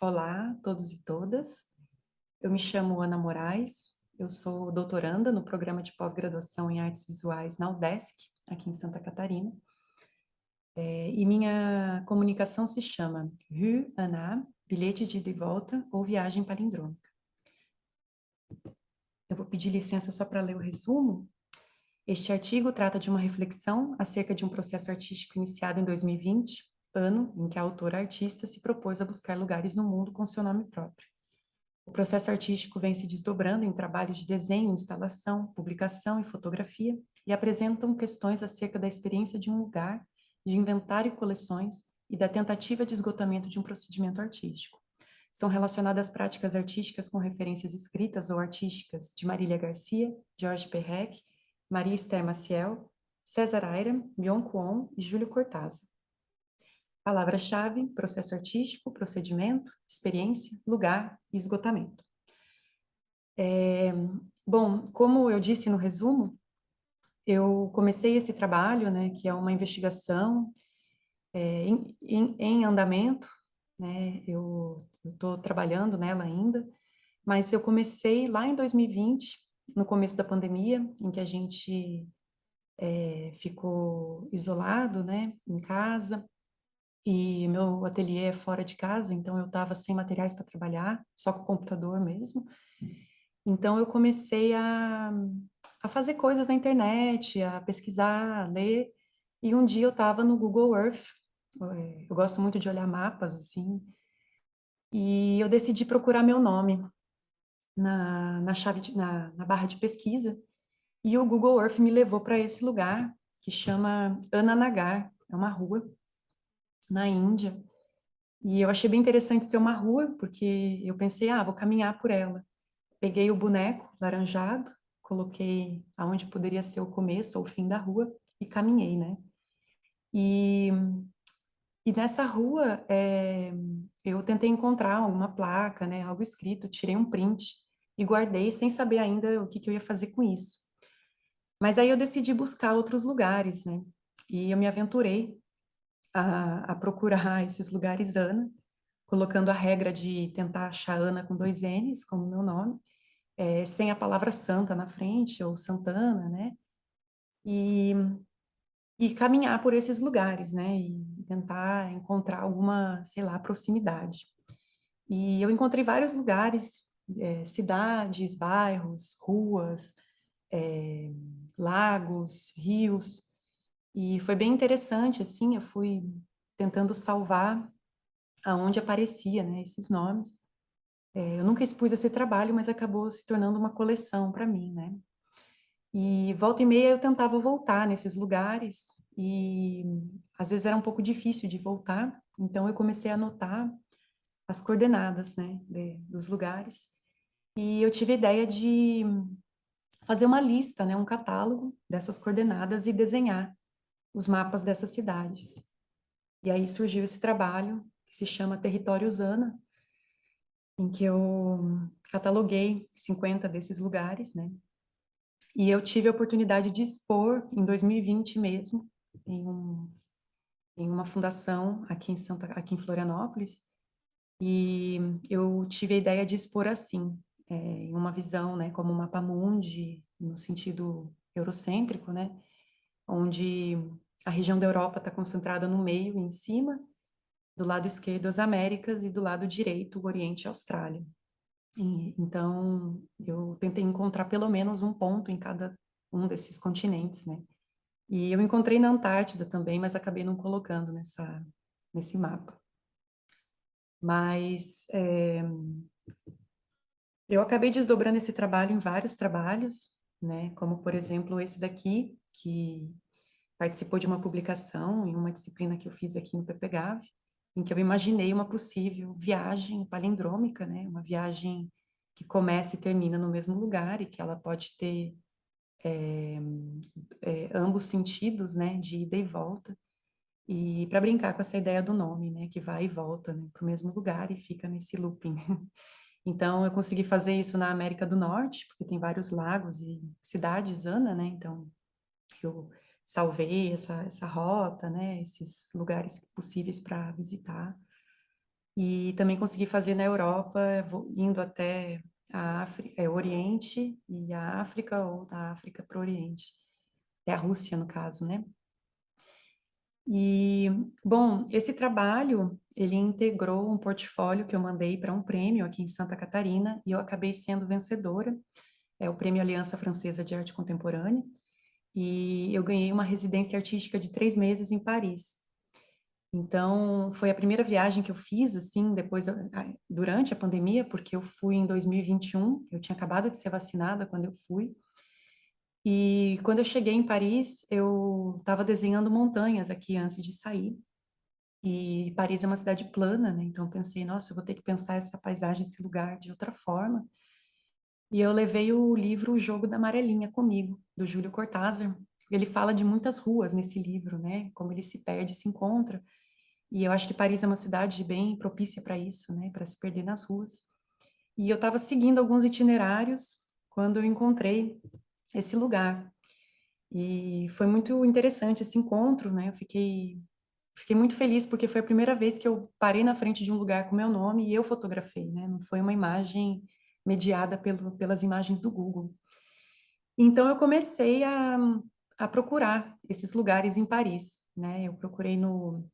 Olá, todos e todas. Eu me chamo Ana Moraes, eu sou doutoranda no programa de pós-graduação em artes visuais na UDESC, aqui em Santa Catarina. E minha comunicação se chama Rue Ana, bilhete de ida e volta ou viagem palindrômica. Eu vou pedir licença só para ler o resumo. Este artigo trata de uma reflexão acerca de um processo artístico iniciado em 2020, ano em que a autora artista se propôs a buscar lugares no mundo com seu nome próprio. O processo artístico vem se desdobrando em trabalhos de desenho, instalação, publicação e fotografia e apresentam questões acerca da experiência de um lugar, de inventário e coleções e da tentativa de esgotamento de um procedimento artístico. São relacionadas às práticas artísticas com referências escritas ou artísticas de Marília Garcia, Jorge Perrec, Maria Esther Maciel, César Aira, Mion Kwon e Júlio Cortázar. Palavra-chave: processo artístico, procedimento, experiência, lugar e esgotamento. Bom, como eu disse no resumo, eu comecei esse trabalho, né, que é uma investigação em andamento, né, eu estou trabalhando nela ainda, mas eu comecei lá em 2020, no começo da pandemia, em que a gente ficou isolado, né, em casa, e meu ateliê é fora de casa, então eu estava sem materiais para trabalhar, só com o computador mesmo. Então eu comecei a fazer coisas na internet, a pesquisar, a ler, e um dia eu estava no Google Earth, eu gosto muito de olhar mapas, assim, e eu decidi procurar meu nome na barra de pesquisa, e o Google Earth me levou para esse lugar, que chama Ananagar, é uma rua na Índia. E eu achei bem interessante ser uma rua, porque eu pensei, vou caminhar por ela. Peguei o boneco laranjado, coloquei aonde poderia ser o começo ou o fim da rua e caminhei, né? E, e nessa rua eu tentei encontrar alguma placa, né? Algo escrito, tirei um print e guardei sem saber ainda o que eu ia fazer com isso. Mas aí eu decidi buscar outros lugares, né? E eu me aventurei a procurar esses lugares Ana, colocando a regra de tentar achar Ana com dois N's, como meu nome, sem a palavra santa na frente, ou Santana, né? E, e caminhar por esses lugares, né? E tentar encontrar alguma, sei lá, proximidade. E eu encontrei vários lugares, cidades, bairros, ruas, é, lagos, rios, e foi bem interessante, assim, eu fui tentando salvar aonde aparecia, né, esses nomes. Eu nunca expus esse trabalho, mas acabou se tornando uma coleção para mim, né? E volta e meia eu tentava voltar nesses lugares e às vezes era um pouco difícil de voltar, então eu comecei a anotar as coordenadas, né, dos lugares. E eu tive a ideia de fazer uma lista, né, um catálogo dessas coordenadas e desenhar os mapas dessas cidades. E aí surgiu esse trabalho que se chama Territórios Ana, em que eu cataloguei 50 desses lugares, né? E eu tive a oportunidade de expor em 2020 mesmo, em, um, em uma fundação aqui em Florianópolis, e eu tive a ideia de expor assim, em uma visão, né, como um mapa mundi, no sentido eurocêntrico, né, onde a região da Europa está concentrada no meio, em cima, do lado esquerdo as Américas e do lado direito o Oriente e a Austrália. Então, eu tentei encontrar pelo menos um ponto em cada um desses continentes, né? E eu encontrei na Antártida também, mas acabei não colocando nesse mapa. Mas eu acabei desdobrando esse trabalho em vários trabalhos, né? Como, por exemplo, esse daqui, que participou de uma publicação em uma disciplina que eu fiz aqui no PPGAV, em que eu imaginei uma possível viagem palindrômica, né? Uma viagem que começa e termina no mesmo lugar e que ela pode ter ambos sentidos, né? De ida e volta. E para brincar com essa ideia do nome, né? Que vai e volta, né? Para o mesmo lugar e fica nesse looping. Então, eu consegui fazer isso na América do Norte, porque tem vários lagos e cidades, Ana, né? Então, eu salvei essa rota, né? Esses lugares possíveis para visitar. E também consegui fazer na Europa, indo até o Oriente e a África, ou da África para o Oriente. É a Rússia, no caso, né? E, bom, esse trabalho, ele integrou um portfólio que eu mandei para um prêmio aqui em Santa Catarina, e eu acabei sendo vencedora. É o Prêmio Aliança Francesa de Arte Contemporânea, e eu ganhei uma residência artística de 3 meses em Paris. Então, foi a primeira viagem que eu fiz, assim, durante a pandemia, porque eu fui em 2021, eu tinha acabado de ser vacinada quando eu fui, e quando eu cheguei em Paris, eu estava desenhando montanhas aqui antes de sair, e Paris é uma cidade plana, né? Então eu pensei, nossa, eu vou ter que pensar essa paisagem, esse lugar de outra forma. E eu levei o livro O Jogo da Amarelinha comigo, do Júlio Cortázar. Ele fala de muitas ruas nesse livro, né? Como ele se perde, se encontra. E eu acho que Paris é uma cidade bem propícia para isso, né? Para se perder nas ruas. E eu estava seguindo alguns itinerários quando eu encontrei esse lugar. E foi muito interessante esse encontro, né? Fiquei muito feliz porque foi a primeira vez que eu parei na frente de um lugar com meu nome e eu fotografei, né? Não foi uma imagem mediada pelas imagens do Google. Então eu comecei a procurar esses lugares em Paris, né? Eu procurei no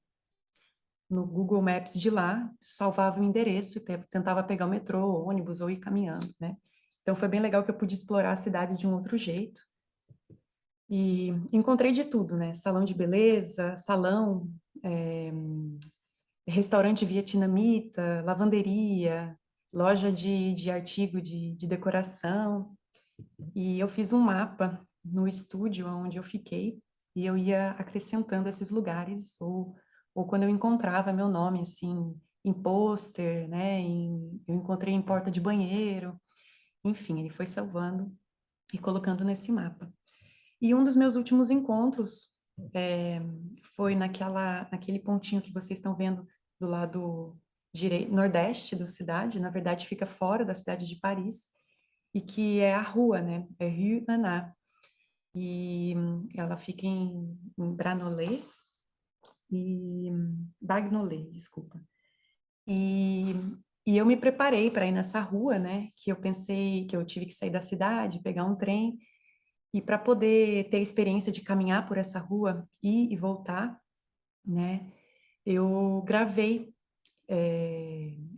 Google Maps de lá, salvava o endereço, tentava pegar o metrô, ônibus ou ir caminhando, né? Então foi bem legal que eu pude explorar a cidade de um outro jeito. E encontrei de tudo, né? Salão de beleza, salão, é, restaurante vietnamita, lavanderia, loja de artigo de decoração. E eu fiz um mapa no estúdio onde eu fiquei e eu ia acrescentando esses lugares ou quando eu encontrava meu nome assim em pôster, né? Eu encontrei em porta de banheiro, enfim, ele foi salvando e colocando nesse mapa. E um dos meus últimos encontros é, foi naquele pontinho que vocês estão vendo do lado nordeste da cidade, na verdade fica fora da cidade de Paris, e que é a rua, né? É Rue Anna. E ela fica em Branolet e Bagnolet, desculpa. E, e eu me preparei para ir nessa rua, né? Que eu pensei que eu tive que sair da cidade, pegar um trem, e para poder ter a experiência de caminhar por essa rua, ir e voltar, né? Eu gravei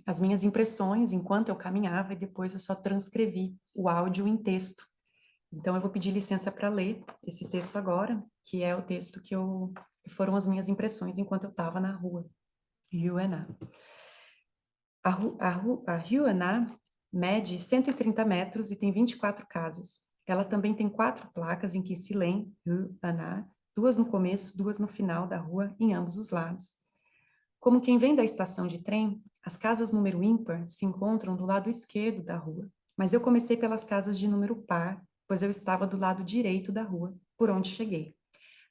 as minhas impressões enquanto eu caminhava e depois eu só transcrevi o áudio em texto. Então eu vou pedir licença para ler esse texto agora, que é o texto que foram as minhas impressões enquanto eu estava na rua Huana. A Huana mede 130 metros e tem 24 casas. Ela também tem 4 placas em que se lê Huana, 2 no começo, 2 no final da rua, em ambos os lados. Como quem vem da estação de trem, as casas número ímpar se encontram do lado esquerdo da rua, mas eu comecei pelas casas de número par, pois eu estava do lado direito da rua, por onde cheguei.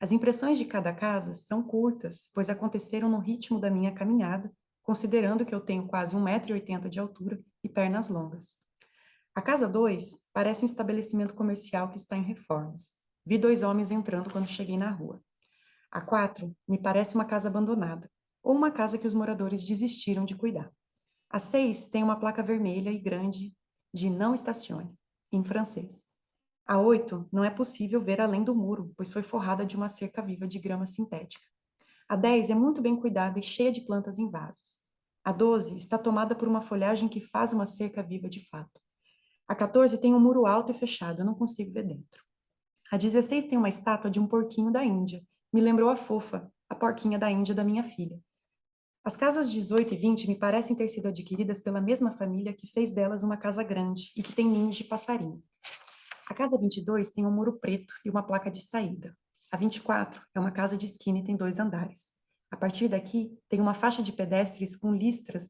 As impressões de cada casa são curtas, pois aconteceram no ritmo da minha caminhada, considerando que eu tenho quase 1,80 m de altura e pernas longas. A casa 2 parece um estabelecimento comercial que está em reformas. Vi 2 homens entrando quando cheguei na rua. A 4 me parece uma casa abandonada, ou uma casa que os moradores desistiram de cuidar. A 6 tem uma placa vermelha e grande de não estacione, em francês. A 8 não é possível ver além do muro, pois foi forrada de uma cerca viva de grama sintética. A 10 é muito bem cuidada e cheia de plantas em vasos. A 12 está tomada por uma folhagem que faz uma cerca viva de fato. A 14 tem um muro alto e fechado, eu não consigo ver dentro. A 16 tem uma estátua de um porquinho da Índia. Me lembrou a fofa, a porquinha da Índia da minha filha. As casas 18 e 20 me parecem ter sido adquiridas pela mesma família que fez delas uma casa grande e que tem ninhos de passarinho. A casa 22 tem um muro preto e uma placa de saída. A 24 é uma casa de esquina e tem 2 andares. A partir daqui, tem uma faixa de pedestres com listras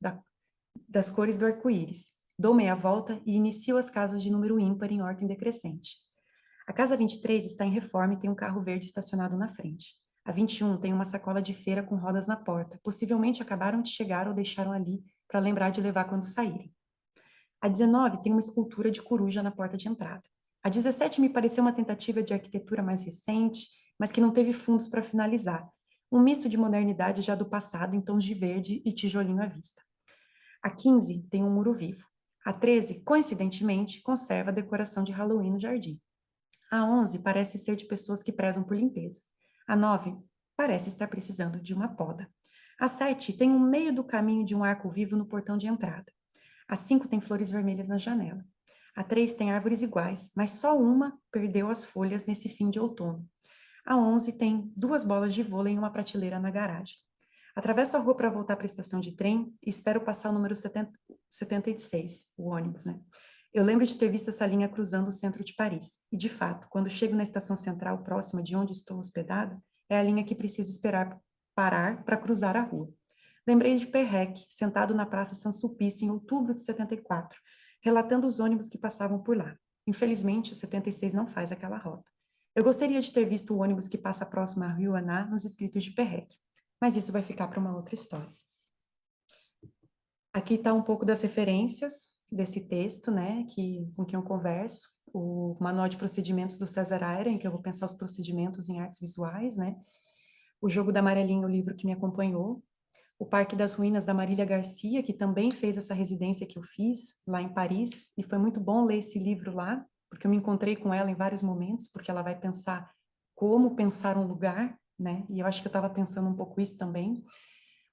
das cores do arco-íris. Dou meia volta e inicio as casas de número ímpar em ordem decrescente. A casa 23 está em reforma e tem um carro verde estacionado na frente. A 21 tem uma sacola de feira com rodas na porta. Possivelmente acabaram de chegar ou deixaram ali para lembrar de levar quando saírem. A 19 tem uma escultura de coruja na porta de entrada. A 17 me pareceu uma tentativa de arquitetura mais recente, mas que não teve fundos para finalizar. Um misto de modernidade já do passado em tons de verde e tijolinho à vista. A 15 tem um muro vivo. A 13, coincidentemente, conserva a decoração de Halloween no jardim. A 11 parece ser de pessoas que prezam por limpeza. A 9 parece estar precisando de uma poda. A 7 tem um meio do caminho de um arco vivo no portão de entrada. A 5 tem flores vermelhas na janela. A 3 tem árvores iguais, mas só uma perdeu as folhas nesse fim de outono. A 11 tem duas bolas de vôlei em uma prateleira na garagem. Atravesso a rua para voltar para a estação de trem e espero passar o número 76, o ônibus, né? Eu lembro de ter visto essa linha cruzando o centro de Paris. E, de fato, quando chego na estação central próxima de onde estou hospedada, é a linha que preciso esperar parar para cruzar a rua. Lembrei de Perrec, sentado na Praça Saint-Sulpice em outubro de 74, relatando os ônibus que passavam por lá. Infelizmente, o 76 não faz aquela rota. Eu gostaria de ter visto o ônibus que passa próximo a Rio Aná nos escritos de Perrec, mas isso vai ficar para uma outra história. Aqui está um pouco das referências desse texto, né, com quem eu converso, o Manual de Procedimentos do César Aira, em que eu vou pensar os procedimentos em artes visuais, né, o Jogo da Amarelinha, o livro que me acompanhou, o Parque das Ruínas da Marília Garcia, que também fez essa residência que eu fiz lá em Paris, e foi muito bom ler esse livro lá, porque eu me encontrei com ela em vários momentos, porque ela vai pensar como pensar um lugar, né, e eu acho que eu estava pensando um pouco isso também.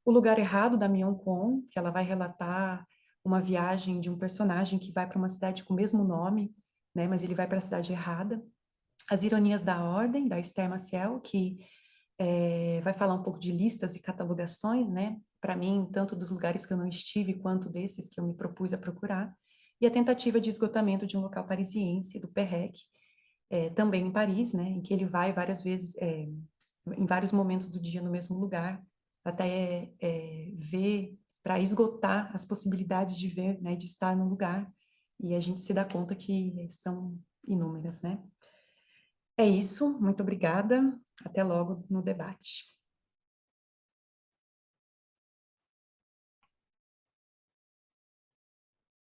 O Lugar Errado, da Mion Kwon, que ela vai relatar uma viagem de um personagem que vai para uma cidade com o mesmo nome, né, mas ele vai para a cidade errada. As Ironias da Ordem, da Esther Maciel, que vai falar um pouco de listas e catalogações, né, para mim, tanto dos lugares que eu não estive, quanto desses que eu me propus a procurar. E a tentativa de esgotamento de um local parisiense, do Perrec, também em Paris, né, em que ele vai várias vezes, em vários momentos do dia no mesmo lugar, até ver, para esgotar as possibilidades de ver, né, de estar no lugar, e a gente se dá conta que são inúmeras, né? É isso, muito obrigada, até logo no debate.